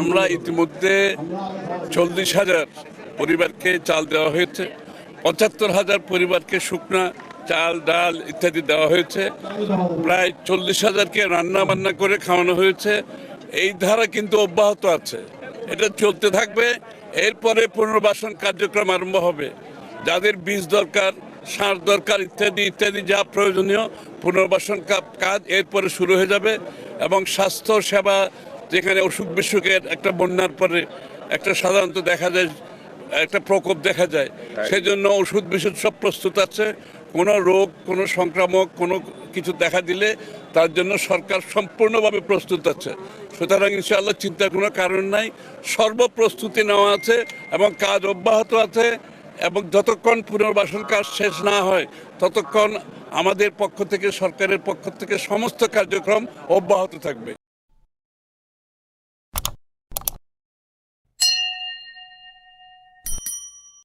আমরা ইতিমধ্যে 40,000 পরিবারকে চাল দেওয়া হয়েছে, 75,000 পরিবারকে শুকনা চাল ডাল ইত্যাদি দেওয়া হয়েছে, প্রায় 40,000কে রান্না বান্না করে খাওয়ানো হয়েছে। এই ধারা কিন্তু অব্যাহত আছে, এটা চলতে থাকবে। এরপরে পুনর্বাসন কার্যক্রম আরম্ভ হবে। যাদের বীজ দরকার, সার দরকার ইত্যাদি ইত্যাদি যা প্রয়োজনীয় পুনর্বাসন কাজ এরপরে শুরু হয়ে যাবে। এবং স্বাস্থ্য সেবা, যেখানে অসুখ বিসুখের একটা বন্যার পরে একটা সাধারণত দেখা যায় একটা প্রকোপ দেখা যায়, সেজন্য ওষুধ বিশুদ্ধ সব প্রস্তুত আছে। কোনো রোগ, কোনো সংক্রামক কোনো কিছু দেখা দিলে তার জন্য সরকার সম্পূর্ণভাবে প্রস্তুত আছে। সুতরাং ইনশাআল্লাহ চিন্তার কোনো কারণ নাই, সর্বপ্রস্তুতি নেওয়া আছে এবং কাজ অব্যাহত আছে। এবং যতক্ষণ পুনর্বাসন কাজ শেষ না হয় ততক্ষণ আমাদের পক্ষ থেকে, সরকারের পক্ষ থেকে সমস্ত কার্যক্রম অব্যাহত থাকবে।